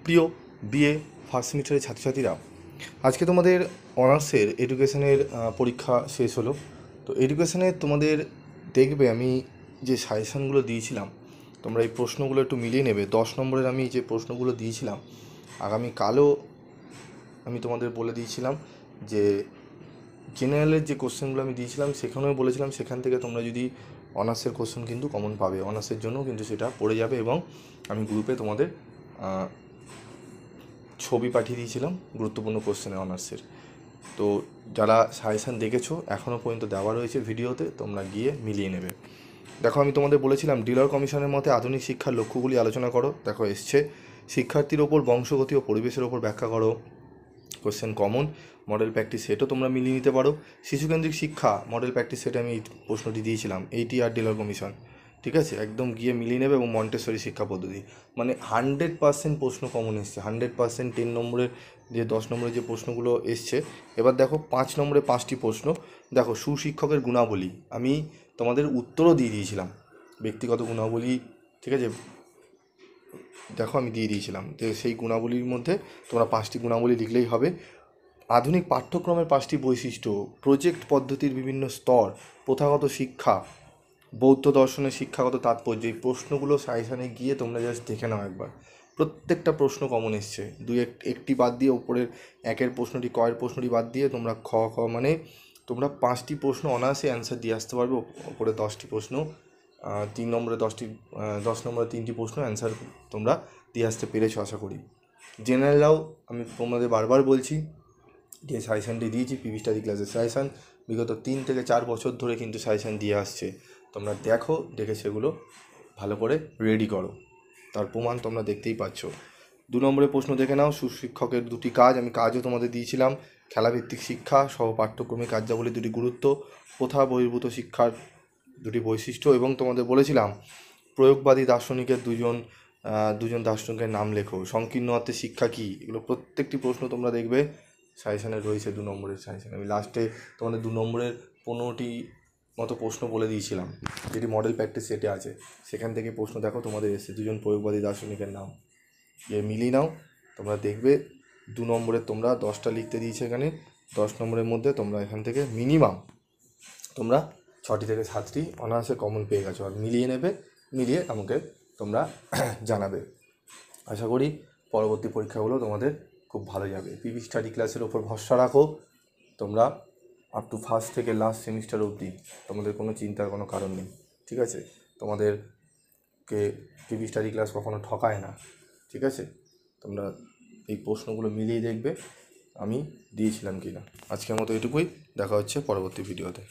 প্রিয় BA first সেমিস্টারের ছাত্রছাত্রীরা, আজকে তোমাদের অনার্সের এডুকেশনের পরীক্ষা শেষ হলো। তো এডুকেশনে তোমাদের দেখবে আমি যে সাজেশানগুলো দিয়েছিলাম, তোমরা এই প্রশ্নগুলো একটু মিলিয়ে নেবে। 10 নম্বরের আমি যে প্রশ্নগুলো দিয়েছিলাম, আগামীকালও আমি তোমাদের বলে দিয়েছিলাম যে জেনারেলের যে কোশ্চেনগুলো আমি দিয়েছিলাম সেখানেও বলেছিলাম সেখান থেকে তোমরা যদি অনার্সের কোশ্চেন কিন্তু কমন পাবে, অনার্সের জন্য কিন্তু সেটা পড়ে যাবে। এবং আমি গ্রুপে তোমাদের ছবি পাঠিয়ে দিয়েছিলাম গুরুত্বপূর্ণ কোশ্চেনে অনার্সের। তো যারা সাজেশান দেখেছো এখনও পর্যন্ত দেওয়া রয়েছে ভিডিওতে, তোমরা গিয়ে মিলিয়ে নেবে। দেখো, আমি তোমাদের বলেছিলাম ডিলর কমিশনের মতে আধুনিক শিক্ষার লক্ষ্যগুলি আলোচনা করো। দেখো এসছে, শিক্ষার্থীর ওপর বংশগতি ও পরিবেশের ওপর ব্যাখ্যা করো। Question common. মডেল প্র্যাকটিস সেটও তোমরা মিলিয়ে নিতে পারো। শিশুকেন্দ্রিক শিক্ষা মডেল প্র্যাকটিস সেটে আমি এই প্রশ্নটি দিয়েছিলাম, এইটি আর ডিলর কমিশন। ঠিক আছে, একদম গিয়ে মিলিয়ে নেবে। এবং মন্টেসরি শিক্ষা পদ্ধতি, মানে 100% প্রশ্ন কমন এসছে, 100%। 10 নম্বরের যে 10 নম্বরের যে প্রশ্নগুলো এসছে। এবার দেখো 5 নম্বরে 5টি প্রশ্ন। দেখো, সুশিক্ষকের গুণাবলী আমি তোমাদের উত্তরও দিয়ে দিয়েছিলাম, ব্যক্তিগত গুণাবলী। ঠিক আছে, দেখো আমি দিয়ে দিয়েছিলাম, তো সেই গুণাবলীর মধ্যে তোমরা 5টি গুণাবলী লিখলেই হবে। আধুনিক পাঠ্যক্রমের 5টি বৈশিষ্ট্য, প্রজেক্ট পদ্ধতির বিভিন্ন স্তর, প্রথাগত শিক্ষা, বৌদ্ধ দর্শনের শিক্ষাগত তাৎপর্য। এই প্রশ্নগুলো সাজেশানে গিয়ে তোমরা জাস্ট দেখে নাও একবার। প্রত্যেকটা প্রশ্ন কমন এসছে, একটি বাদ দিয়ে ওপরের একের প্রশ্নটি, কয়ের প্রশ্নটি বাদ দিয়ে তোমরা খ মানে তোমরা 5টি প্রশ্ন অনায়াসে অ্যান্সার দিয়ে আসতে পারবে। ওপরে 10টি প্রশ্ন, 3 নম্বরে 10 নম্বরে 3টি প্রশ্ন অ্যান্সার তোমরা দিয়ে আসতে পেরেছো আশা করি। জেনারেলরাও আমি তোমাদের বারবার বলছি যে সাজেশানটি দিয়েছি, পিভি স্টাডি ক্লাসের সাজেশান বিগত 3 থেকে 4 বছর ধরে কিন্তু সাজেশান দিয়ে আসছে। তোমরা দেখো, দেখে সেগুলো ভালো করে রেডি করো, তার প্রমাণ তোমরা দেখতেই পাচ্ছ। 2 নম্বরের প্রশ্ন দেখে নাও, সুশিক্ষকের 2টি কাজ। আমি কাজও তোমাদের দিয়েছিলাম, খেলাভিত্তিক শিক্ষা সহ পাঠ্যক্রমিক কার্যাবলী 2টি গুরুত্ব, প্রথা বহির্ভূত শিক্ষার 2টি বৈশিষ্ট্য। এবং তোমাদের বলেছিলাম প্রয়োগবাদী দার্শনিকের দুজন দার্শনিকের নাম লেখো। সংকীর্ণ অর্থে শিক্ষা কী, এগুলো প্রত্যেকটি প্রশ্ন তোমরা দেখবে সাজেশানে রয়েছে। 2 নম্বরের সাজেশান আমি লাস্টে তোমাদের 2 নম্বরের 15টি মতো প্রশ্ন বলে দিয়েছিলাম, যেটি মডেল প্র্যাকটিস সেটে আছে। সেখান থেকে প্রশ্ন দেখো তোমাদের এসছে, 2জন প্রয়োগবাদী দার্শনিকের নাম। মিলিয়ে নাও, তোমরা দেখবে 2 নম্বরের তোমরা 10টা লিখতে দিয়েছে এখানে। 10 নম্বরের মধ্যে তোমরা এখান থেকে মিনিমাম তোমরা 6টি থেকে 7টি অনায়াসে কমন পেয়ে গেছো। আর মিলিয়ে নেবে, মিলিয়ে আমাকে তোমরা জানাবে। আশা করি পরবর্তী পরীক্ষাগুলো তোমাদের খুব ভালো যাবে। পিভি স্টাডি ক্লাসের ওপর ভরসা রাখো। তোমরা আপ টু ফার্স্ট থেকে লাস্ট সেমিস্টার অবধি তোমাদের কোনো চিন্তার কোনো কারণ নেই। ঠিক আছে, তোমাদেরকে পিভি স্টাডি ক্লাস কখনো ঠকায় না। ঠিক আছে, তোমরা এই প্রশ্নগুলো মিলিয়ে দেখবে আমি দিয়েছিলাম কি না। আজকের মতো এটুকুই, দেখা হচ্ছে পরবর্তী ভিডিওতে।